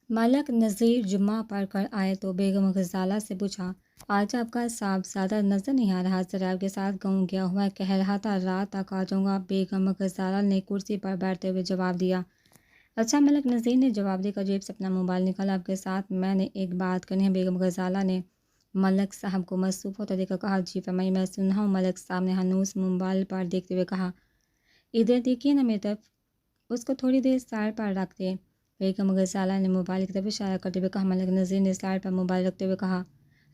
ملک نذیر جمعہ پڑھ کر آئے تو بیگم غزالہ سے پوچھا، آج آپ کا صاحبزادہ نظر نہیں آ رہا، ذرا آپ کے ساتھ گاؤں گیا ہوا ہے، کہہ رہا تھا رات تک آ جاؤں گا۔ بیگم غزالہ نے کرسی پر بیٹھتے ہوئے جواب دیا۔ اچھا، ملک نذیر نے جواب دے کر جیب سے اپنا موبائل نکالا۔ آپ کے ساتھ میں نے ایک بات کرنی ہے۔ بیگم غزالہ نے ملک صاحب کو مصروف ہوتا دیکھ کر کہا، جی فرمائیے، میں سن رہا ہوں۔ ملک صاحب نے ہنوز موبائل پر دیکھتے ہوئے کہا، ادھر دیکھیے نا میری طرف، اس کو تھوڑی دیر سائڈ پر رکھ دے۔ بیگم غزالہ نے موبائل کی طرف اشارہ کرتے ہوئے کہا۔ ملک نذیر نے سائڈ پر موبائل رکھتے ہوئے کہا،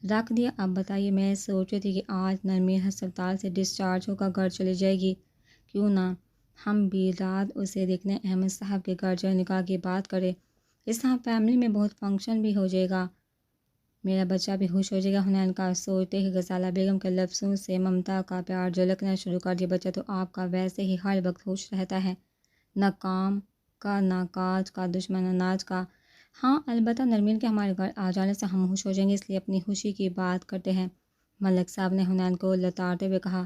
رکھ دیا۔ اب بتائیے، میں سوچ رہی تھی کہ آج نرمین ہسپتال سے ڈسچارج ہو کر گھر چلی جائے گی، کیوں نہ ہم بھی رات اسے دیکھنے احمد صاحب کے گھر جائے، نکاح کی بات کرے، اس طرح فیملی میں بہت فنکشن بھی ہو جائے گا، میرا بچہ بھی خوش ہو جائے گا۔ حنین کا سوچتے ہی غزالہ بیگم کے لفظوں سے ممتا کا پیار جھلکنا شروع کر دیا۔ بچہ تو آپ کا ویسے ہی ہر وقت خوش رہتا ہے، نہ کام کا نہ کاج کا، دشمن اناج کا۔ ہاں البتہ نرمین کے ہمارے گھر آ جانے سے ہم خوش ہو جائیں گے، اس لیے اپنی خوشی کی بات کرتے ہیں۔ ملک صاحب نے حنین کو لتاڑتے ہوئے کہا،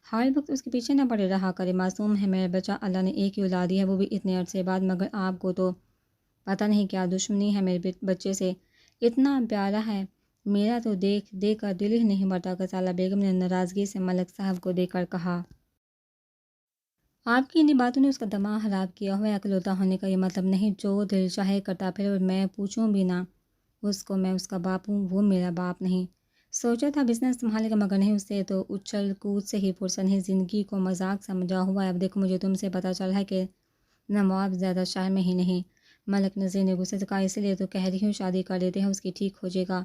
ہر وقت اس کے پیچھے نہ پڑے رہا کرے، معصوم ہے میرا بچہ، اللہ نے ایک ہی اولاد دی ہے، وہ بھی اتنے عرصے بعد، مگر آپ کو تو پتہ نہیں کیا دشمنی ہے میرے بچے سے، اتنا پیارا ہے میرا تو دیکھ دیکھ کر دل ہی نہیں بھرتا۔ غزالہ بیگم نے ناراضگی سے ملک صاحب کو دیکھ کر کہا، آپ کی انہی باتوں نے اس کا دماغ خراب کیا ہوا ہے، اکلوتا ہونے کا یہ مطلب نہیں، جو دل چاہے کرتا پھر، اور میں پوچھوں بھی نہ اس کو، میں اس کا باپ ہوں، وہ میرا باپ نہیں۔ سوچا تھا بزنس سنبھالے گا، مگر نہیں، اس سے تو اچھل کود سے ہی فرصت نہیں، زندگی کو مذاق سمجھا ہوا ہے۔ اب دیکھو مجھے تم سے پتہ چلا ہے کہ نواب زیادہ شہر میں ہی نہیں۔ ملک نذیر نے غصے سے کہا، اسی لیے تو کہہ رہی ہوں شادی کر لیتے ہیں، اس کی ٹھیک ہو جائے گا،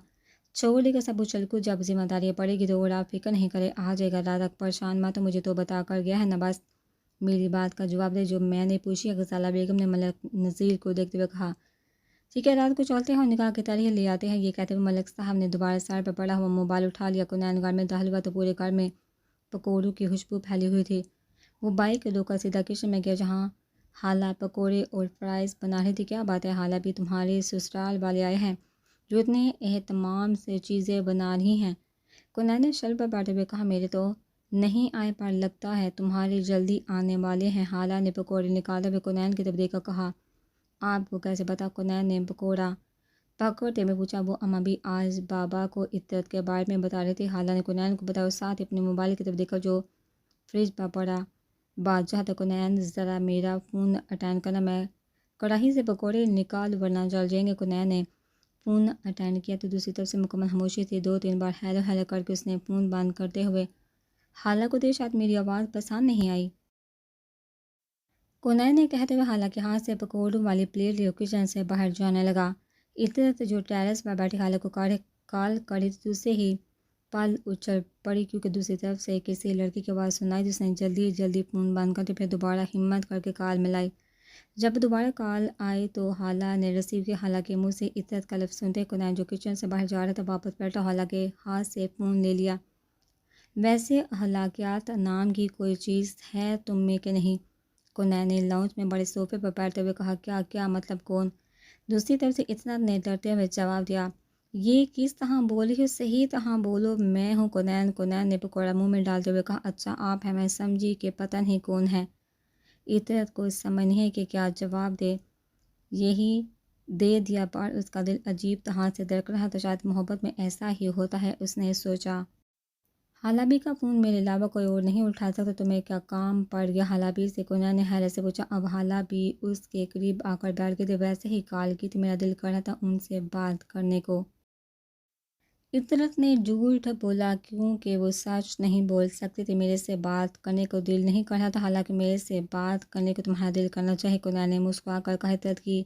چھوڑ دے گا سب اچھل کود، جب ذمہ داری پڑے گی تو اور آپ فکر نہیں کرے، آ جائے گا رات تک، پریشان مت، تو مجھے تو بتا کر گیا ہے نا، بس میری بات کا جواب دے جو میں نے پوچھی ہے۔ غزالہ بیگم نے ملک نذیر کو دیکھتے ہوئے کہا، ٹھیک ہے، رات کو چلتے ہیں اور نکاح کی تاریخ لے آتے ہیں۔ یہ کہتے ہوئے ملک صاحب نے دوبارہ سائڈ پر پڑا ہوا موبائل اٹھا لیا۔ کنین گھر میں داخل ہوا تو پورے گھر میں پکوڑوں کی خوشبو پھیلی ہوئی تھی۔ وہ بائک دو کر سیدھا کچن میں گیا، جہاں خالہ پکوڑے اور فرائز بنا رہی تھی۔ کیا بات ہے خالہ، بھی تمہارے سسرال والے آئے ہیں جو اتنے اہتمام سے چیزیں بنا رہی ہیں؟ کنین نے شل پر بیٹھے ہوئے کہا، میرے تو نہیں آئے پر لگتا ہے تمہارے جلدی آنے والے ہیں۔ خالہ نے پکوڑے نکالتے ہوئے کنین کی طرف دیکھ کر کہا، آپ کو کیسے پتا؟ کنین نے پکوڑا پکڑتے ہوئے پوچھا، وہ اماں بھی آج بابا کو عطرت کے بارے میں بتا رہی تھی۔ خالہ نے کنین کو بتایا اور ساتھ ہی اپنے موبائل کی طرف دیکھا جو فریج پر پڑا۔ بات چاہتا کنین، ذرا میرا فون اٹینڈ کرنا، میں کڑاہی سے پکوڑے نکال ورنہ جل جائیں گے۔ کنین نے فون اٹینڈ کیا تو دوسری طرف سے مکمل خاموشی تھی۔ 2-3 بار ہیلو ہیلو کر کے اس نے فون بند کرتے ہوئے، خالہ کو دیر شاید میری آواز پسند نہیں آئی، کنین نے کہتے ہوئے خالہ کے ہاتھ سے پکوڑوں والی پلیٹ لی اور کچن سے باہر جانے لگا۔ عطرت جو ٹیرس پر بیٹھی خالہ کو کال کری تو اسے ہی پل اچھل پڑی، کیونکہ دوسری طرف سے کسی لڑکی کی آواز سنائی۔ جس نے جلدی جلدی فون بند کر دیا، پھر دوبارہ ہمت کر کے کال ملائی۔ جب دوبارہ کال آئی تو خالہ نے ریسیو کی۔ خالہ کے منہ سے عطرت کا لفظ سنتے کنین جو کچن سے باہر جا رہا تھا واپس بیٹھا، خالہ کے ہاتھ سے فون لے لیا۔ ویسے اخلاقیات نام کی کوئی چیز ہے تم میں کہ نہیں؟ کنین نے لاؤنج میں بڑے صوفے پر بیٹھتے ہوئے کہا، کیا مطلب کون؟ دوسری طرف سے عطرت نے ڈرتے ہوئے جواب دیا، یہ کس طرح بولی ہو، صحیح طرح بولو، میں ہوں کنین۔ کنین نے پکوڑا منہ میں ڈالتے ہوئے کہا، اچھا آپ ہیں، میں سمجھی کہ پتہ نہیں کون ہے۔ عطرت کو سمجھ نہیں ہے کہ کیا جواب دے، یہی دے دیا پر اس کا دل عجیب طرح سے دھڑک رہا تھا، شاید محبت میں ایسا ہی ہوتا ہے، اس نے سوچا۔ خالہ بھی کا فون میرے علاوہ کوئی اور نہیں اٹھا سکتا، تمہیں کیا کام پڑ گیا خالہ بھی سے؟ کنین نے حیرت سے پوچھا۔ اب خالہ بھی اس کے قریب آ کر بیٹھ گئی تھی، ویسے ہی کال کی تھی، میرا دل کر رہا تھا ان سے بات کرنے کو۔ عطرت نے جھوٹ بولا کیونکہ وہ سچ نہیں بول سکتی تھی، میرے سے بات کرنے کو دل نہیں کر رہا تھا، حالانکہ میرے سے بات کرنے کو تمہارا دل کرنا چاہیے۔ کنین نے مسکرا کر کہا۔ عطرت کی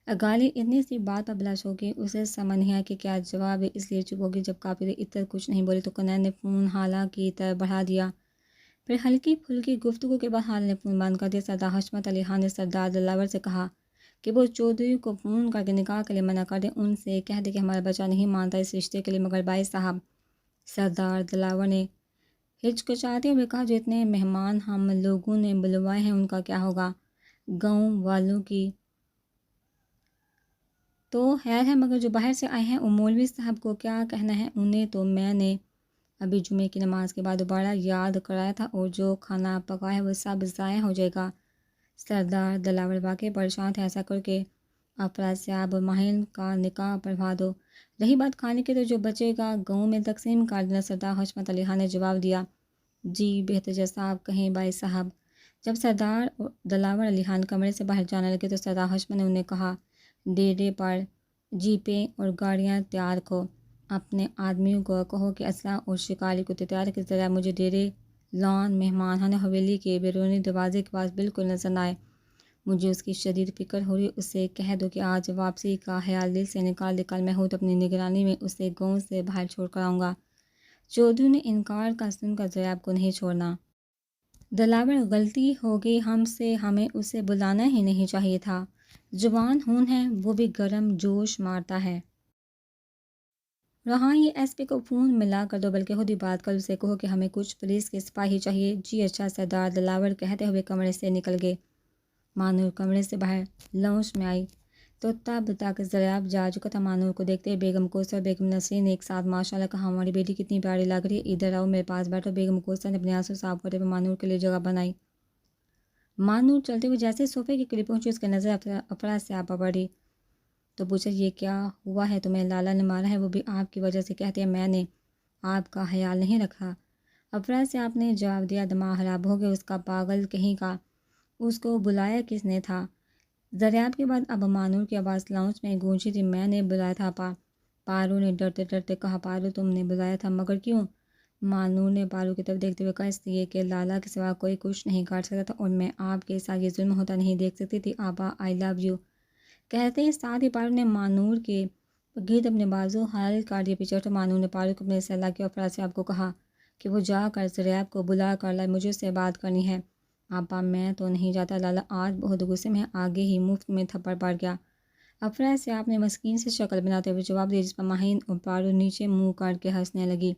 گالی اتنی سی بات پر بلش ہو گئی، اسے سمجھ نہیں آیا کہ کیا جواب ہے، اس لیے چپ ہو گئی۔ جب کافی دیر عطرت کچھ نہیں بولی تو کنین نے فون خالہ کی طرف بڑھا دیا۔ پھر ہلکی پھلکی گفتگو کے بعد خالہ نے فون بند کر دیا۔ سردار حشمت علی خان نے سردار دلاور سے کہا کہ وہ چودھری کو فون کر کے نکاح کے لیے منع کر دیں، ان سے کہہ دیں کہ ہمارا بچہ نہیں مانتا اس رشتے کے لیے۔ مگر بھائی صاحب، سردار دلاور نے ہچکچاتے ہوئے کہا، جو اتنے مہمان ہم لوگوں نے بلوائے ہیں ان کا کیا ہوگا؟ گاؤں والوں کی تو خیر ہے، مگر جو باہر سے آئے ہیں وہ مولوی صاحب کو کیا کہنا ہے؟ انہیں تو میں نے ابھی جمعے کی نماز کے بعد دوبارہ یاد کرایا تھا، اور جو کھانا پکا ہے وہ سب ضائع ہو جائے گا۔ سردار دلاور واقعی پریشان تھے، ایسا کر کے افراسیاب اور ماہین کا نکاح پڑھوا دو۔ رہی بات کھانے کی تو جو بچے گا گاؤں میں تقسیم کر دینا۔ سردار حشمت علی خان نے جواب دیا، جی بہتر جیسا آپ کہیں بھائی صاحب۔ جب سردار دلاور علی خان کمرے سے باہر جانے لگے تو سردار حشمت نے انہیں کہا، ڈیرے پر جیپیں اور گاڑیاں تیار رکھو، اپنے آدمیوں کو کہو کہ اسلحہ اور شکاری کو تیار کے ذرا مجھے ڈیرے لان مہمان خانہ حویلی کے بیرونی دروازے کے پاس بالکل نظر نہ آئے، مجھے اس کی شدید فکر ہو رہی۔ اسے کہہ دو کہ آج واپسی کا خیال دل سے نکال دے، کل میں خود اپنی نگرانی میں اسے گاؤں سے باہر چھوڑ کر آؤں گا۔ چودھری نے انکار کا سن کر ضیاب کو نہیں چھوڑنا۔ دلاور، غلطی ہو گئی ہم سے، ہمیں اسے بلانا ہی نہیں چاہیے تھا، جوان خون ہے، وہ بھی گرم جوش مارتا ہے۔ رہا یہ ایس پی کو فون ملا کر دو، بلکہ خود ہی بات کر اسے کہو کہ ہمیں کچھ پولیس کے سپاہی چاہیے۔ جی اچھا سردار، دلاور کہتے ہوئے کمرے سے نکل گئے۔ مانور کمرے سے باہر لاؤنج میں آئی تو تب تک ضیاب جا چکا تھا۔ مانور کو دیکھتے بیگم کوثر اور بیگم نسرین نے ایک ساتھ ماشاءاللہ کہا، ہماری بیٹی کتنی پیاری لگ رہی ہے، ادھر آؤ میرے پاس بیٹھو۔ بیگم کوثر نے اپنے آنسو صاف کرتے ہوئے مانور کے لیے جگہ بنائی۔ مانور چلتے ہوئے جیسے صوفے کے قریب پہنچی اس کی نظر افراسیاب پر پڑی تو پوچھا، یہ کیا ہوا ہے تمہیں؟ لالا نے مارا ہے، وہ بھی آپ کی وجہ سے، کہتی ہے میں نے آپ کا خیال نہیں رکھا۔ افراسیاب نے جواب دیا، دماغ خراب ہو گیا اس کا، پاگل کہیں کا، اس کو بلایا کس نے تھا؟ ضیاب کے بعد اب مانور کی آواز لاؤنج میں گونجی تھی، میں نے بلایا تھا پارو نے ڈرتے ڈرتے کہا۔ پارو تم نے بلایا تھا، مگر کیوں؟ مانور نے پارو کی طرف دیکھتے ہوئے کہا، اس لیے کہ لالا کے سوا کوئی کچھ نہیں کر سکتا تھا اور میں آپ کے ساتھ یہ ظلم ہوتا نہیں دیکھ سکتی تھی۔ آبا آئی لو یو کہتے ہی ساتھ ہی پارو نے مانور کے گرد اپنے بازو حل کر دیے پیچھے ہٹو۔ مانور نے پارو کو اپنے سے الگ کیا اور افراسیاب کو کہا کہ وہ جا کر ضیاب کو بلا کر لائے، مجھے اس سے بات کرنی ہے۔ آبا میں تو نہیں جاتا، لالا آج بہت غصے میں، آگے ہی مفت میں تھپڑ پڑ گیا۔ افراسیاب نے مسکین سے شکل بناتے ہوئے جواب دیا، جس پر ماہین اور پارو نیچے منہ کر کے ہنسنے لگی۔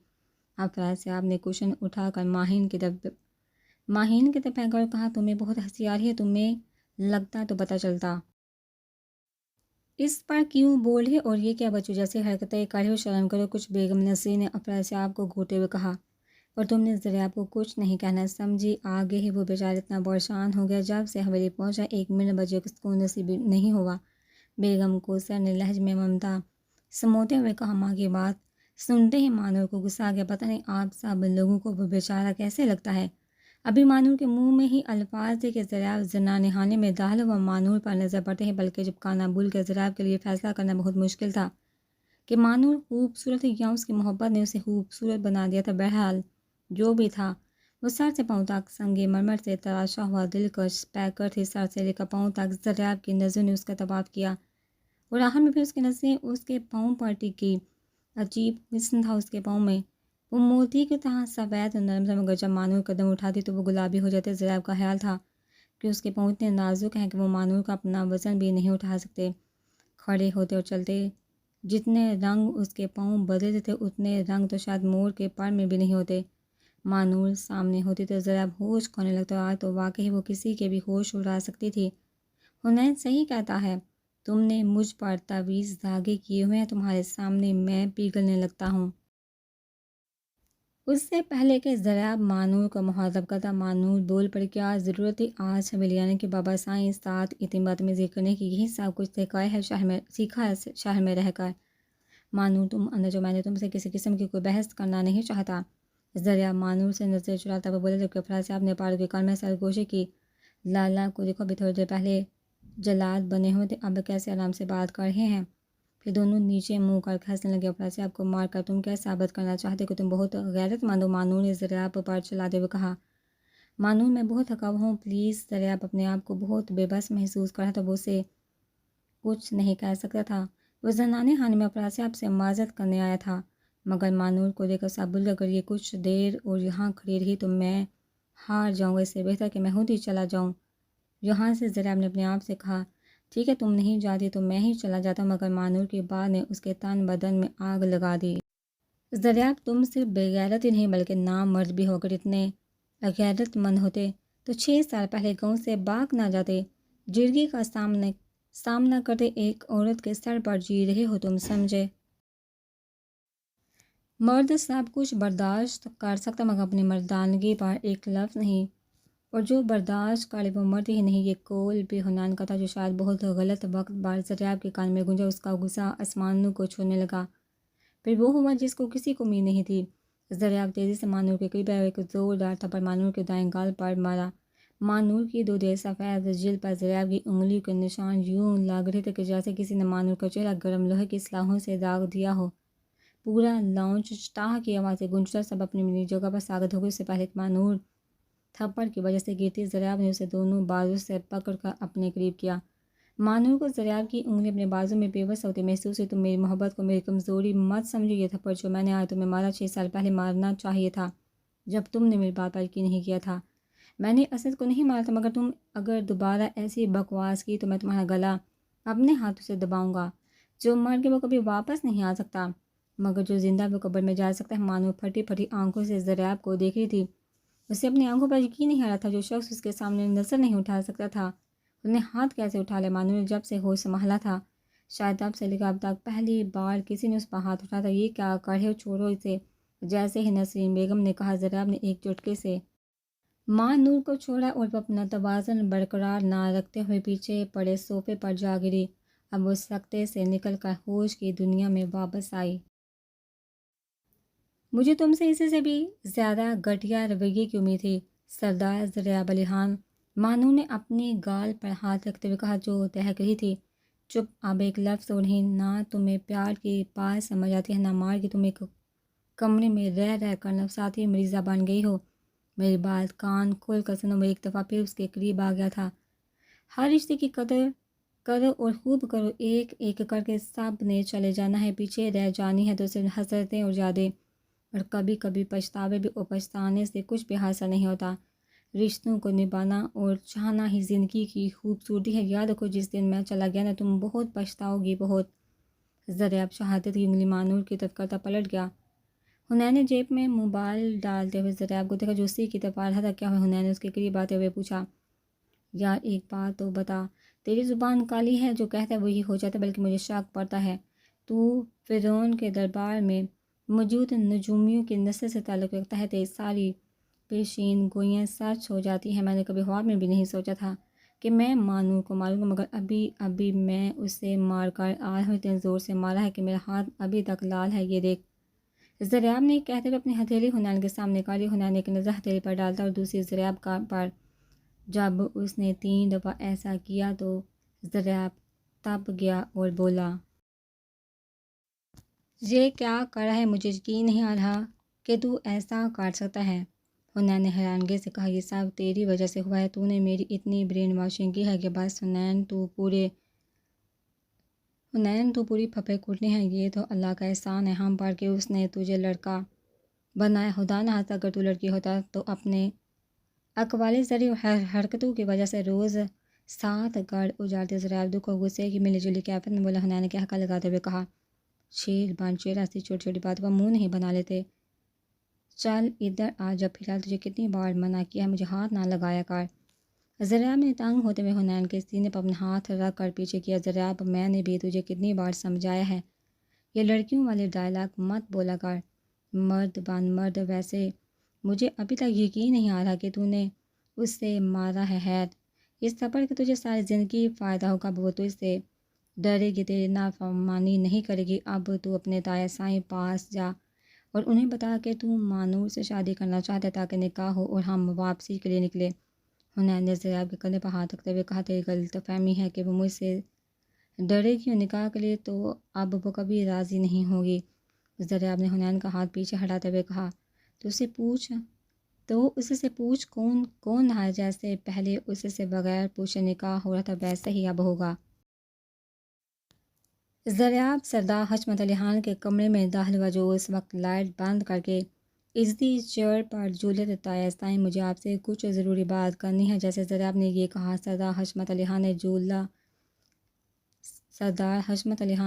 افراسیاب نے کوشن اٹھا کر ماہین کی طرف پھینکا اور کہا، تمہیں بہت ہنسی آ رہی ہے، تمہیں لگتا تو پتہ چلتا اس پر کیوں بول رہے، اور یہ کیا بچوں جیسی حرکتیں کر رہے ہو، شرم کرو کچھ۔ بیگم نسرین نے افراسیاب کو گھورتے ہوئے کہا، اور تم نے ضیاب کو کچھ نہیں کہنا سمجھی؟ آگے ہی وہ بیچارہ اتنا پریشان ہو گیا، جب سے حویلی پہنچا 1 منٹ بچے کو سکون نصیب نہیں ہوا۔ بیگم کوثر نے لہج میں ممتا سموتے ہوئے کہا، ماں کی بات سنتے ہی مانور کو غصہ آ گیا، پتہ نہیں آپ سب لوگوں کو وہ بیچارہ کیسے لگتا ہے۔ ابھی مانور کے منہ میں ہی الفاظ تھے کہ ضیاب زنانہ خانے میں داخل ہوا، مانور پر نظر پڑتے ہیں، بلکہ جب کانا بھول کے ضیاب کے لیے فیصلہ کرنا بہت مشکل تھا کہ مانور خوبصورت ہے یا اس کی محبت نے اسے خوبصورت بنا دیا تھا۔ بہرحال جو بھی تھا، وہ سر سے پاؤں تک سنگ مرمر سے تراشا ہوا دلکش پیکر تھی، سر سے لے کر پاؤں تک ضیاب کی نظروں نے اس کا طواف کیا اور آخر میں پھر اس کی نظریں اس کے پاؤں پر ٹکی۔ عجیب حسن تھا اس کے پاؤں میں، وہ موتی کی طرح سفید اور نرم تھا، مگر جب مانور قدم اٹھاتی تو وہ گلابی ہو جاتے۔ ضیاب کا خیال تھا کہ اس کے پاؤں اتنے نازک ہیں کہ وہ مانور کا اپنا وزن بھی نہیں اٹھا سکتے۔ کھڑے ہوتے اور چلتے جتنے رنگ اس کے پاؤں بدلتے تھے، اتنے رنگ تو شاید مور کے پر میں بھی نہیں ہوتے۔ مانور سامنے ہوتی تو ضیاب ہوش کھونے لگتا، اور آج تو واقعی وہ کسی کے بھی ہوش اڑا سکتی تھی۔ حنین صحیح کہتا ہے، تم نے مجھ پر تعویذ دھاگے کیے ہوئے ہیں، تمہارے سامنے میں پگھلنے لگتا ہوں۔ اس سے پہلے کہ ضیاب مانور کو مخاطب کرتا، مانور بول پڑی، کیا ضرورت تھی آج حویلی آنے کی؟ بابا سائیں ساتھ اتنی بدتمیزی کرنے کی، یہی سب کچھ سیکھا ہے شہر میں رہ کر۔ مانور تم اندر جو، میں نے تم سے کسی قسم کی کوئی بحث کرنا نہیں چاہتا۔ ضیاب مانور سے نظر چراتا ہوا بولے، جبکہ افراسیاب نے پارو کے کان میں سرگوشی کی، لالا کو دیکھو، ابھی تھوڑی دیر پہلے جلاد بنے ہوئے تھے، اب کیسے آرام سے بات کر رہے ہیں۔ پھر دونوں نیچے منہ کر ہنسنے لگے۔ افراسیاب کو مار کر تم کیا ثابت کرنا چاہتے کہ تم بہت غیرت مند ہو؟ مانور نے ضیاب پر چلاتے ہوئے کہا۔ مانور، میں بہت تھکا ہوا ہوں پلیز۔ ضیاب اپنے آپ کو بہت بے بس محسوس کر رہا تھا، وہ اسے کچھ نہیں کہہ سکتا تھا۔ وہ زنانہ خانے میں افراسیاب سے معذرت کرنے آیا تھا، مگر مانور کو دیکھ کر سب بھول گیا، اگر یہ کچھ دیر اور یہاں کھڑی رہی تو میں ہار جاؤں گا، اس سے بہتر کہ میں خود ہی چلا جاؤں یہاں سے۔ ضیاب نے اپنے آپ سے کہا، ٹھیک ہے تم نہیں جاتی تو میں ہی چلا جاتا ہوں، مگر مانور کی بات نے اس کے تن بدن میں آگ لگا دی۔ ضیاب تم صرف بے غیرت ہی نہیں بلکہ نامرد بھی ہو، اگر اتنے غیرت مند ہوتے تو 6 سال پہلے گاؤں سے بھاگ نہ جاتے۔ جرگی کا سامنا کرتے ایک عورت کے سر پر جی رہے ہو تم، سمجھے؟ مرد سب کچھ برداشت کر سکتا مگر اپنی مردانگی پر ایک لفظ نہیں اور جو برداشت کرے وہ مرد ہی نہیں۔ یہ قول بھی حنان کا تھا جو شاید بہت غلط وقت بار زریاب کے کان میں گونجا۔ اس کا غصہ آسمانوں کو چھونے لگا۔ پھر وہ ہوا جس کو کسی کو امید نہیں تھی۔ زریاب تیزی سے مانور کے قریب آیا، ایک زوردار تھپڑ مانور کے دائیں گال پر مارا۔ مانور کی دودھ سفید جلد پر زریاب کی انگلیوں کے نشان یوں لگ رہے تھے کہ جیسے کسی نے مانور کا چہرہ گرم لوہے کی سلاخوں سے داغ دیا ہو۔ پورا لاؤنج چٹاہ کی آواز سے گونجتا، سب اپنی اپنی جگہ پر ساگت ہو گئے۔ اس سے پہلے کہ مانور تھپڑ کی وجہ سے گرتی، زریاب نے اسے دونوں بازو سے پکڑ کر اپنے قریب کیا۔ مانور کو زریاب کی انگلی اپنے بازو میں بے بس ہوتے محسوس ہوئی۔ تم میری محبت کو میری کمزوری مت سمجھو۔ یہ تھپڑ جو میں نے آج تمہیں مارا 6 سال پہلے مارنا چاہیے تھا، جب تم نے میری بات پر یقین نہیں کیا تھا۔ میں نے اسد کو نہیں مارا تھا، مگر تم اگر دوبارہ ایسی بکواس کی تو میں تمہارا گلا اپنے ہاتھوں سے دباؤں گا۔ جو مر گیا وہ کبھی واپس نہیں آ سکتا، مگر جو زندہ وہ قبر میں جا سکتا ہے۔ مانور پھٹی پھٹی آنکھوں سے زریاب کو دیکھ رہی تھی۔ اسے اپنی آنکھوں پر یقین نہیں آ رہا تھا۔ جو شخص اس کے سامنے نظر نہیں اٹھا سکتا تھا، اس نے ہاتھ کیسے اٹھا لیا؟ مانور نے جب سے ہوش سنبھالا تھا، شاید تب سے لے کر اب تک پہلی بار کسی نے اس پر ہاتھ اٹھایا تھا۔ یہ کیا کر رہے ہو؟ چھوڑو اسے۔ جیسے ہی نسرین بیگم نے کہا، زریاب نے ایک جھٹکے سے مانور کو چھوڑا اور وہ اپنا توازن برقرار نہ رکھتے ہوئے پیچھے پڑے صوفے پر جا گری۔ اب وہ سکتے سے نکل کر ہوش کی دنیا میں واپس آئی۔ مجھے تم سے اس سے بھی زیادہ گھٹیا رویے کی امید تھی سردار زریاب علی خان، مانور نے اپنی گال پر ہاتھ رکھتے ہوئے کہا جو دہک رہی تھی۔ چپ، اب ایک لفظ اور نہیں۔ نہ تمہیں پیار کی بات سمجھ آتی ہے، نہ مار کی۔ تم ایک کمرے میں رہ رہ کر نفسیاتی مریضہ بن گئی ہو۔ میری بات کان کھول کر سنو۔ میں ایک دفعہ پھر اس کے قریب آ گیا تھا۔ ہر رشتے کی قدر کرو اور خوب کرو۔ ایک ایک کر کے سب نے چلے جانا ہے، پیچھے رہ جانی ہے تو صرف حسرتیں اور یادیں، اور کبھی کبھی پچھتاوے بھی، اور پچھتانے سے کچھ بھی حاصل نہیں ہوتا۔ رشتوں کو نبھانا اور چاہنا ہی زندگی کی خوبصورتی ہے۔ یاد رکھو، جس دن میں چلا گیا نا، تم بہت پچھتاؤ گی، بہت۔ زریاب شہادت کی انگلی مانور کی طرف کرتا پلٹ گیا۔ حنین نے جیب میں موبائل ڈالتے ہوئے زریاب کو دیکھا جو اسی کی طرف آ رہا تھا۔ کیا ہوا؟ حنین نے اس کے قریب آتے ہوئے پوچھا۔ یار ایک بات تو بتا، تیری زبان کالی ہے، جو کہتا ہے وہی ہو جاتا ہے، بلکہ مجھے شک پڑتا ہے تو فرعون کے دربار میں موجود نجومیوں کی نسل سے تعلق رکھتا ہے۔ تیری ساری پیشین گوئیاں سچ ہو جاتی ہیں۔ میں نے کبھی خواب میں بھی نہیں سوچا تھا کہ میں مانور کو ماروں گا، مگر ابھی میں اسے مار کر آ رہا ہوں۔ اتنے زور سے مارا ہے کہ میرا ہاتھ ابھی تک لال ہے، یہ دیکھ۔ زریاب نے کہتے ہوئے اپنی ہتھیلی حنین کے سامنے کر لی۔ حنین نے ایک نظر ہتھیلی پر ڈالتا اور دوسری زریاب پر۔ جب اس نے 3 دفعہ ایسا کیا تو زریاب تپ گیا اور بولا، یہ کیا کر رہا ہے؟ مجھے یقین نہیں آ رہا کہ تو ایسا کر سکتا ہے۔ حنین نے حیرانگی سے کہا، یہ سب تیری وجہ سے ہوا ہے۔ تو نے میری اتنی برین واشنگ کی ہے کہ بس حنین تو پوری پھپھے کھوٹنی ہے۔ یہ تو اللہ کا احسان ہے ہم پر کہ اس نے تجھے لڑکا بنایا۔ خدا نہ خواستہ اگر تو لڑکی ہوتا تو اپنے اقوال زری اور حرکتوں کی وجہ سے روز 7 گھر اجاڑتے۔ زریاب دکھ اور غصے کی ملی جلی کیفیت میں بولا۔ حنین نے کہا لگاتے ہوئے کہا، شیر بن شیر، ایسی چھوٹی چھوٹی باتوں پر منہ نہیں بنا لیتے۔ چل ادھر آ جا، فی الحال تجھے کتنی بار منع کیا ہے، مجھے ہاتھ نہ لگایا کر۔ زریاب نے تنگ ہوتے ہوئے حنین کے سینے پر اپنا ہاتھ رکھ کر پیچھے کیا۔ زریاب، میں نے بھی تجھے کتنی بار سمجھایا ہے، یہ لڑکیوں والے ڈائلاگ مت بولا کر، مرد بن مرد۔ ویسے مجھے ابھی تک یقین نہیں آ رہا کہ تو نے اس سے مارا ہے۔ حید، اس تھپڑ کے تجھے ساری زندگی فائدہ ہوگا۔ اب وہ تجھ سے ڈرے گی، تیری نافرمانی نہیں کرے گی۔ اب تو اپنے تایا سائیں پاس جا اور انہیں بتا کہ تو مانور سے شادی کرنا چاہتا ہے تاکہ نکاح ہو اور ہم واپسی کے لیے نکلے۔ حنین نے زریاب کے کندھے پر ہاتھ رکھتے ہوئے کہا، تیری غلط فہمی ہے کہ وہ مجھ سے ڈرے گی اور نکاح کے لیے تو اب وہ کبھی راضی نہیں ہوگی۔ زریاب نے حنین کا ہاتھ پیچھے ہٹاتے ہوئے کہا، تو اس سے پوچھ کون رہا ہے؟ جیسے پہلے اس سے بغیر پوچھے نکاح ہو رہا تھا، ویسے ہی اب ہوگا۔ زریاب سردار حشمت علی خان کے کمرے میں داخل ہوا جو اس وقت لائٹ بند کر کے عزتی چیئر پر جھولے تھے۔ تایا سائیں، مجھے آپ سے کچھ ضروری بات کرنی ہے۔ جیسے زریاب نے یہ کہا، سردار حشمت علی خان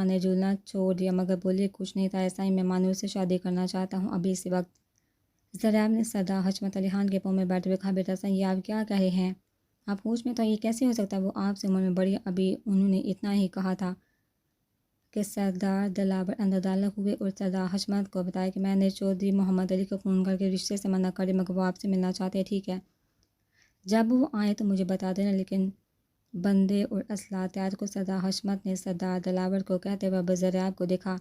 نے جھولنا چھوڑ دیا، مگر بولے کچھ نہیں۔ تایا سائیں، میں مانور سے شادی کرنا چاہتا ہوں، ابھی اسی وقت۔ زریاب نے سردار حشمت علی خان کے پاؤں میں بیٹھتے ہوئے کہا، بیٹا سائیں، یہ آپ کیا کہہ رہے ہیں؟ آپ ہوش میں تو یہ کیسے ہو سکتا ہے؟ وہ آپ سے عمر میں بڑی، ابھی انہوں نے اتنا ہی کہا تھا کہ سردار دلاور اندر داخل ہوئے اور سردار حشمت کو بتایا کہ میں نے چودھری محمد علی کو فون کر کے رشتے سے منع کر دیا، مگر وہ آپ سے ملنا چاہتے ہیں، ٹھیک ہے؟ جب وہ آئیں تو مجھے بتا دینا، لیکن بندے اور اسلحہ تیار کو سردار حشمت نے سردار دلاور کو کہتے ہوئے بزریاب کو دیکھا۔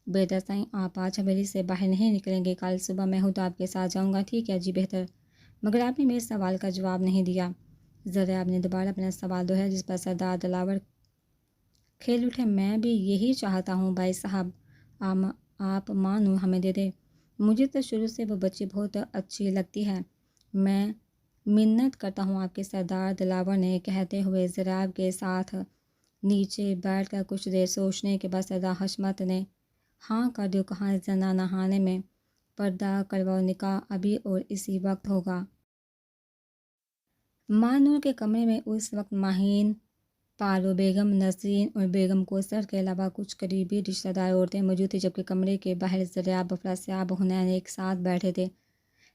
بیٹا سائیں، آپ آج حویلی سے باہر نہیں نکلیں گے، کل صبح میں خود آپ کے ساتھ جاؤں گا۔ ٹھیک ہے جی، بہتر، مگر آپ نے میرے سوال کا جواب نہیں دیا۔ زریاب نے دوبارہ اپنا سوال دہرایا، جس پر سردار دلاور کھیل اٹھے۔ میں بھی یہی چاہتا ہوں بھائی صاحب، آپ مانو ہمیں دے دیں۔ مجھے تو شروع سے وہ بچی بہت اچھی لگتی ہے۔ میں منت کرتا ہوں آپ کے، سردار دلاور نے کہتے ہوئے زریاب کے ساتھ نیچے بیٹھ کر کچھ دیر سوچنے کے بعد سردار حشمت نے ہاں کر دی۔ کہاں زنا نہانے میں پردہ کرواؤ، نکاح ابھی اور اسی وقت ہوگا۔ مانور کے کمرے میں اس وقت ماہین، پارو بیگم، نسرین اور بیگم کوثر کے علاوہ کچھ قریبی رشتہ دار عورتیں موجود تھیں، جبکہ کمرے کے باہر زریاب، افراسیاب، حنین ایک ساتھ بیٹھے تھے۔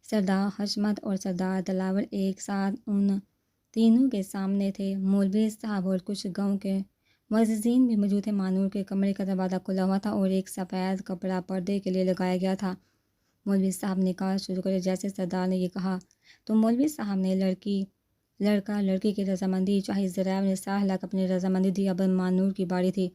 سردار حشمت اور سردار دلاور ایک ساتھ ان تینوں کے سامنے تھے۔ مولوی صاحب اور کچھ گاؤں کے معززین بھی موجود تھے۔ مانور کے کمرے کا دروازہ کھلا ہوا تھا اور ایک سفید کپڑا پردے کے لیے لگایا گیا تھا۔ مولوی صاحب نے کہا شروع کرے۔ جیسے سردار نے یہ کہا تو مولوی صاحب نے لڑکا لڑکی کی رضامندی چاہی۔ زریاب نے سا ہلا کر اپنی رضامندی دی۔ اب مانور کی باری تھی۔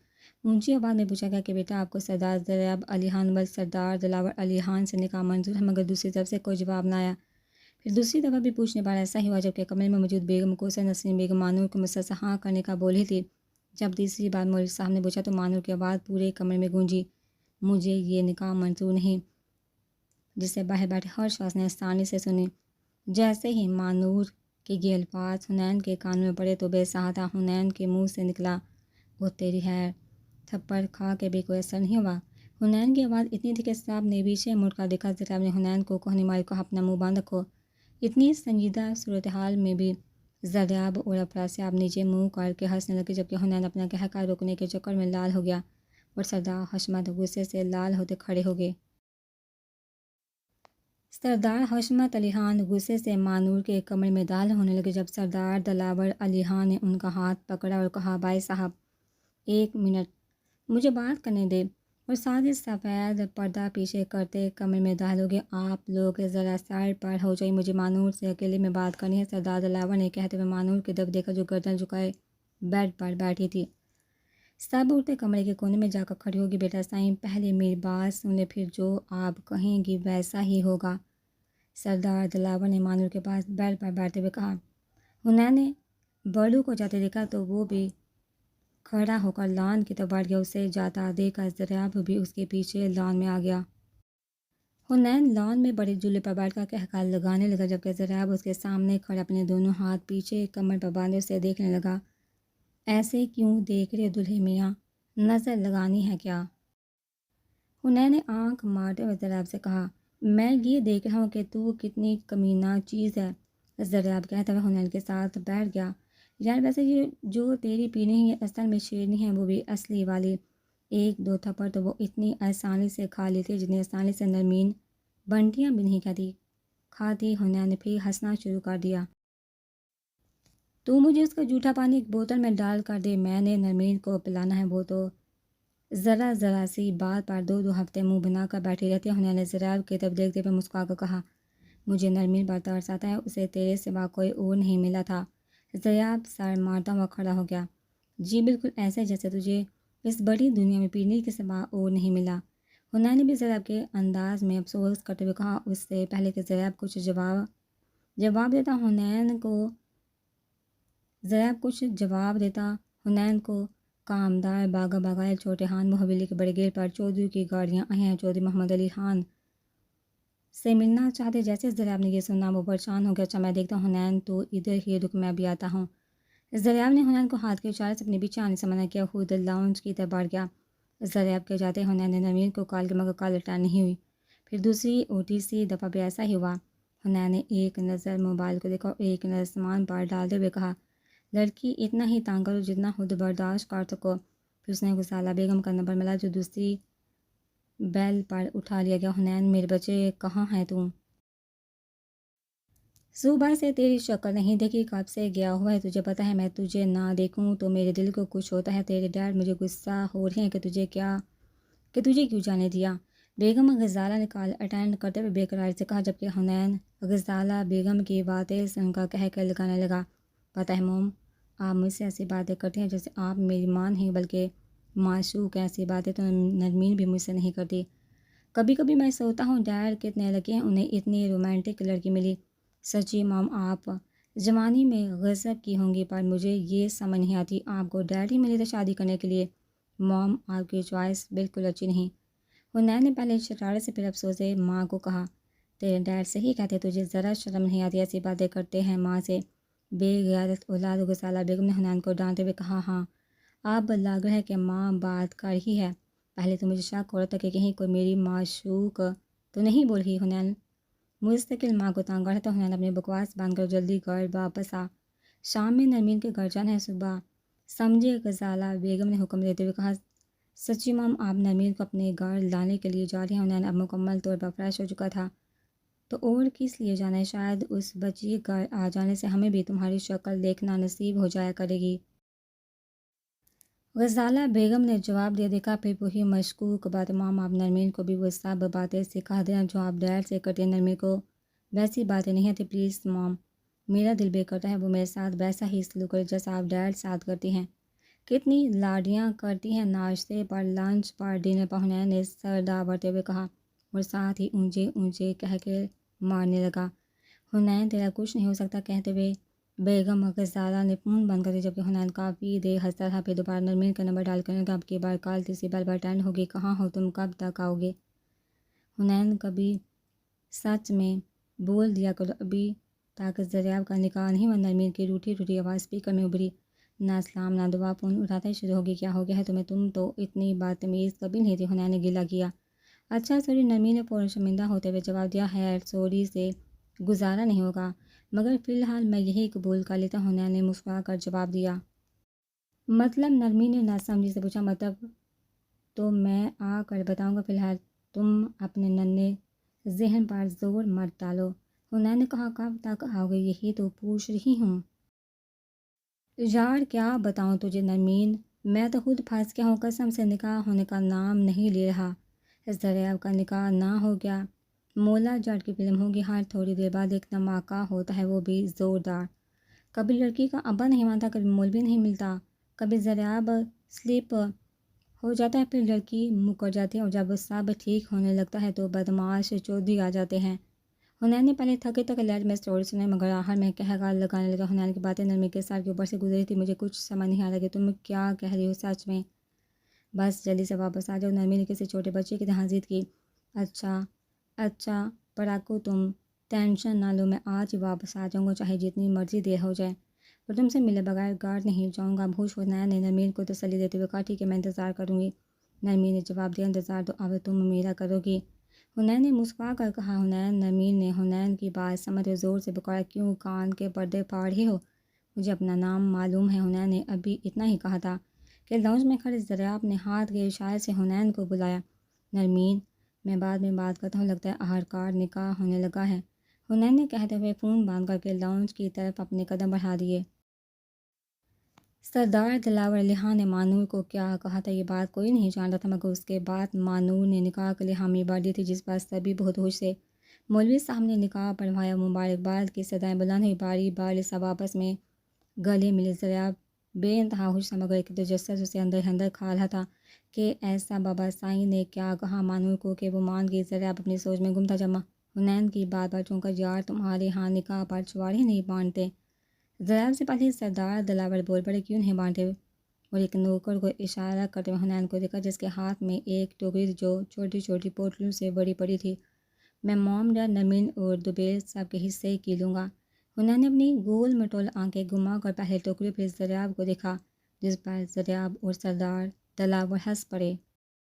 اونچی آواز میں پوچھا گیا کہ بیٹا، آپ کو سردار زریاب علی خان ول سردار دلاور علی خان سے نکاح منظور ہے؟ مگر دوسری طرف سے کوئی جواب نہ آیا۔ پھر دوسری دفعہ بھی پوچھنے پر ایسا ہی ہوا، جبکہ کمرے میں موجود بیگم کوثر، نسرین بیگم مانور کو مسلسل ہاں کرنے کا بول رہی تھی۔ جب تیسری بار مولوی صاحب نے پوچھا تو مانور کی آواز پورے کمرے میں گونجی، مجھے یہ نکاح منظور نہیں، جسے باہر بیٹھے ہر شخص نے آسانی سے سنی۔ جیسے ہی مانور کے یہ الفاظ حنین کے کانوں میں پڑے تو بے ساہتا حنین کے منہ سے نکلا، وہ تیری خیر، تھپڑ کھا کے بھی کوئی اثر نہیں ہوا۔ حنین کی آواز اتنی تھی کہ سب نے پیچھے مڑ کر دیکھا۔ زریاب نے حنین کو کوہنی ماری، کہا اپنا منہ بند رکھو۔ اتنی سنجیدہ صورتحال میں بھی زریاب اور افراسیاب نیچے منہ کر کے ہنسنے لگے، جبکہ حنین اپنا قہقہ روکنے کے چکر میں لال ہو گیا اور سردار حشمت غصے سے لال ہوتے کھڑے ہو گئے۔ سردار حشمت علی خان غصے سے مانور کے کمرے میں داخل ہونے لگے۔ جب سردار دلاور علی خان نے ان کا ہاتھ پکڑا اور کہا بھائی صاحب، ایک منٹ مجھے بات کرنے دے، اور ساتھ ہی سفید پردہ پیچھے کرتے کمرے میں داخل ہو گئے۔ آپ لوگ ذرا سائڈ پر ہو جائیے، مجھے مانور سے اکیلے میں بات کرنی ہے، سردار دلاور نے کہتے ہوئے مانور کی طرف دیکھا جو گردن جھکائے بیڈ پر بیٹھی تھی۔ سب عورتیں کمرے کے کونے میں جا کر کھڑی ہوگی۔ بیٹا سائیں، پہلے میری بات سن لے، پھر جو آپ کہیں گی ویسا ہی ہوگا، سردار دلاور نے مانور کے پاس بیڈ پر بیٹھتے ہوئے کہا۔ حنین نے بڑو کو جاتے دیکھا تو وہ بھی کھڑا ہو کر لان کی طرف بڑھ گیا۔ اسے جاتا دیکھ کر زریاب بھی اس کے پیچھے لان میں آ گیا۔ حنین لان میں بڑے جھولے پر بیٹھ کر قہقہ لگانے لگا، جبکہ زریاب اس کے سامنے کھڑا اپنے دونوں ہاتھ پیچھے کمر پر باندھے اسے دیکھنے لگا۔ ایسے کیوں دیکھ رہے دلہے میاں، نظر لگانی ہے کیا؟ حنین نے آنکھ مارتے ہوئے زریاب سے کہا، میں یہ دیکھ رہا ہوں کہ تو کتنی کمینہ چیز ہے۔ زریاب کہتا ہوئے حنین کے ساتھ بیٹھ گیا۔ یار ویسے یہ جو تیری پینی ہے اصل میں شیرنی ہے، وہ بھی اصلی والی۔ ایک دو تھپڑ تو وہ اتنی آسانی سے کھا لیتی جتنی آسانی سے نرمین بنٹیاں بھی نہیں کھاتی۔ حنین نے پھر ہنسنا شروع کر دیا۔ تو مجھے اس کا جھوٹا پانی ایک بوتل میں ڈال کر دے، میں نے نرمین کو پلانا ہے، وہ تو ذرا سی بات پر دو ہفتے منہ بنا کر بیٹھی رہتی ہے۔ حنین نے زریاب کی طرف دیکھتے ہوئے مسکرا کر کہا، مجھے نرمین پر ترس آتا ہے، اسے تیرے سوا کوئی اور نہیں ملا تھا۔ زریاب سر مارتا ہوا کھڑا ہو گیا، جی بالکل ایسے جیسے تجھے اس بڑی دنیا میں پینے کے سوا اور نہیں ملا۔ حنین نے بھی زریاب کے انداز میں افسوس کرتے ہوئے کہا۔ اس سے پہلے کہ زریاب کچھ جواب دیتا حنین کو کامدار باغا بغائے چھوٹے خان وہ حویلی کے بڑے گیٹ پر چودھری کی گاڑیاں آئی ہیں، چودھری محمد علی خان سے ملنا چاہتے۔ جیسے زریاب نے یہ سنا وہ پریشان ہو گیا، اچھا میں دیکھتا ہوں حنین تو ادھر ہی رک، میں بھی آتا ہوں۔ زریاب نے حنین کو ہاتھ کے اشارے سے اپنے پیچھے آنے سے منع کیا، خود لاؤنج کی طرف بڑھ گیا۔ زریاب کے جاتے حنین نے نرمین کو کال کی، مگر کال اٹینڈ نہیں ہوئی۔ پھر دوسری اور تیسری دفعہ بھی ایسا ہی ہوا۔ حنین نے ایک نظر موبائل کو دیکھا اور ایک نظر سامان پر ڈالتے ہوئے کہا، لڑکی اتنا ہی تانگ کرو جتنا خود برداشت کر سکو۔ پھر اس نے غزالہ بیگم کا نمبر ملا جو دوسری بیل پر اٹھا لیا گیا۔ حنین، میرے بچے کہاں ہیں تم؟ صبح سے تیری شکل نہیں دیکھی، کب سے گیا ہوا ہے، تجھے پتہ ہے میں تجھے نہ دیکھوں تو میرے دل کو کچھ ہوتا ہے۔ تیرے ڈیڈ مجھے غصہ ہو رہے ہیں کہ تجھے کیوں جانے دیا۔ بیگم غزالہ نے کال اٹینڈ کرتے ہوئے بے قراری سے کہا، جبکہ حنین غزالہ بیگم کی باتیں سن کر کہہ لگانے لگا، پتہ ہے موم، آپ مجھ سے ایسی باتیں کرتی ہیں جیسے آپ میری ماں نہیں بلکہ معشوق، ایسی باتیں تو نرمین بھی مجھ سے نہیں کرتی۔ کبھی کبھی میں سوچتا ہوں ڈیڈ کتنے لکی ہیں، انہیں اتنی رومانٹک لڑکی ملی۔ سچی مام، آپ جوانی میں غضب کی ہوں گی، پر مجھے یہ سمجھ نہیں آتی آپ کو ڈیڈی ملے تھے شادی کرنے کے لیے۔ موم، آپ کی چوائس بالکل اچھی نہیں۔ حنین نے پہلے شرارت سے پھر افسوس سے ماں کو کہا، تیرے ڈیڈ صحیح کہتے، تجھے ذرا شرم نہیں آتی، ایسی باتیں کرتے ہیں ماں سے، بے غیرت اولاد۔ غزالہ بیگم نے حنین کو ڈانٹتے ہوئے کہا، ہاں اب لگ رہا ہے کہ ماں بات کر ہی ہے، پہلے تو مجھے شک ہو رہا تھا کہ کہیں کوئی میری معشوق تو نہیں بول رہی۔ حنین مستقل ماں کو تانگ رہا تھا۔ حنین اپنی بکواس باندھ کر جلدی گھر واپس آ، شام میں نرمین کے گھر جانا ہے، صبح سمجھے۔ غزالہ بیگم نے حکم دیتے ہوئے کہا، سچی مام، آپ نرمین کو اپنے گھر لانے کے لیے جا رہی ہیں۔ حنین اب مکمل طور پر فریش ہو چکا تھا، تو اور کس لیے جانا ہے، شاید اس بچی کے گھر آ جانے سے ہمیں بھی تمہاری شکل دیکھنا نصیب ہو جایا کرے گی۔ غزالہ بیگم نے جواب دیا، دیکھا پھر وہی مشکوک بات، مام آپ نرمین کو بھی وہ سب باتیں سکھا دینا جو آپ ڈیڈ سے کرتی ہیں، نرمین کو ویسی باتیں نہیں آتی، پلیز مام، میرا دل بے کرتا ہے وہ میرے ساتھ ویسا ہی سلوک کرے جیسا آپ ڈیڈ ساتھ کرتی ہیں۔ کتنی لاڈیاں کرتی ہیں، ناشتے پر، لنچ پر، ڈنر پر۔ حنین نے سر داورتے ہوئے کہا اور ساتھ ہی اونچے اونچے کہہ کے مارنے لگا۔ حنین تیرا کچھ نہیں ہو سکتا، کہتے ہوئے بیگم غزالہ نے فون بند کر دیا، جبکہ حنین کافی دیر ہنستا تھا، پھر دوبارہ نرمین کا نمبر ڈال کرنے لگا، اب کی بار کال تیسری بیل پر اٹینڈ ہوگی، کہاں ہو تم، کب تک آؤ گے؟ حنین کبھی سچ میں بول دیا کرو، ابھی تک زریاب کا نکاح نہیں ہوا۔ نرمین کی روٹھی روٹھی آواز اسپیکر میں ابھری، نہ سلام نہ دعا، فون اٹھاتا ہی شروع ہوگی، کیا ہو گیا ہے تمہیں، تم تو اتنی بدتمیز کبھی نہیں تھی۔ حنین نے گلہ کیا، اچھا سوری، نرمین نے فوراً شرمندہ ہوتے ہوئے جواب دیا، خیر سوری سے گزارا نہیں ہوگا، مگر فی الحال میں یہی قبول کر لیتا ہوں۔ حنین نے مسکرا کر جواب دیا۔ مطلب؟ نرمین نے ناسمجھی سے پوچھا، مطلب تو میں آ کر بتاؤں گا، فی الحال تم اپنے ننھے ذہن پر زور مت ڈالو۔ حنین نے کہا، کب تک آؤ گے یہی تو پوچھ رہی ہوں۔ یار کیا بتاؤں تجھے نرمین، میں تو خود پھنس گیا ہوں، قسم سے نکاح ہونے کا نام نہیں لے رہا۔ زریاب کا نکاح نہ ہو گیا، مولا جٹ کی فلم ہوگی، ہر تھوڑی دیر بعد ایک دھماکہ ہوتا ہے، وہ بھی زوردار۔ کبھی لڑکی کا ابا نہیں مانتا، کبھی مولوی نہیں ملتا، کبھی زریاب سلپ ہو جاتا ہے، پھر لڑکی مکر جاتی ہے، اور جب سب ٹھیک ہونے لگتا ہے تو بدمعاش چودھری آ جاتے ہیں۔ حنین نے پہلے تھکے تھکے لہجے میں اسٹوری سنائی، مگر آخر میں کہا لگانے لگا، حنین کی باتیں نرمی کے سر کے اوپر سے گزری تھی، مجھے کچھ سمجھ نہیں آ رہا کہ تم کیا کہہ رہی ہو، سچ میں بس جلدی سے واپس آ جاؤ۔ نرمی نے کسی چھوٹے بچے کی طرح ضد کی، اچھا پڑاکو، تم ٹینشن نہ لو، میں آج ہی واپس آ جاؤں گا، چاہے جتنی مرضی دیر ہو جائے، پر تم سے ملے بغیر گھر نہیں جاؤں گا۔ ہوش حنین نے نرمین کو تسلی دیتے ہوئے کہا، ٹھیک ہے میں انتظار کروں گی۔ نرمین نے جواب دیا، انتظار تو اب تم میرا کرو گی۔ حنین نے مسکرا کر کہا، حنین۔ نرمین نے حنین کی بات سمجھ زور سے پکارا، کیوں کان کے پردے پھاڑ رہی ہو، مجھے اپنا نام معلوم ہے۔ حنین نے ابھی اتنا ہی کہا تھا کہ لاؤنج میں کھڑے زریاب نے ہاتھ کے اشارے سے حنین کو بلایا، نرمین میں بعد میں بات کرتا ہوں، لگتا ہے آخرکار نکاح ہونے لگا ہے۔ حنین نے کہتے ہوئے فون بند کر کے لاؤنج کی طرف اپنے قدم بڑھا دیے۔ سردار دلاور علی خان نے مانور کو کیا کہا تھا یہ بات کوئی نہیں جانتا تھا، مگر اس کے بعد مانور نے نکاح کے لیے حامی بھر دی تھی، جس پر سبھی بہت خوش تھے۔ مولوی صاحب نے نکاح پڑھوایا، مبارکباد کی صدائیں بلند ہوئی، باری باری سب آپس میں گلے ملے۔ زریاب بے انتہا خوش تھا، مگر ایک تجسس اسے اندر ہی اندر کھا رہا تھا کہ ایسا بابا سائیں نے کیا کہا مانور کو کہ وہ مان گئی۔ زریاب اپنی سوچ میں گم تھا، جب حنین کی بات پر چونکا، یار تمہارے ہاں نکاح پر چوارے نہیں بانٹتے؟ زریاب سے پہلے سردار دلاور بول پڑے، کیوں نہیں بانٹتے؟ اور ایک نوکر کو اشارہ کرتے ہوئے حنین کو دیکھا، جس کے ہاتھ میں ایک ٹوکری تھی جو چھوٹی چھوٹی پوٹلیوں سے بڑی پڑی تھی۔ میں موم، ڈیڈ، نرمین اور دوبیل سب کے حصے کی لوں گا۔ حنین نے اپنی گول مٹول آنکھیں گھما کر پہلے ٹوکری پھر زریاب کو دیکھا، جس پر زریاب اور سردار دلاور ہنس پڑے۔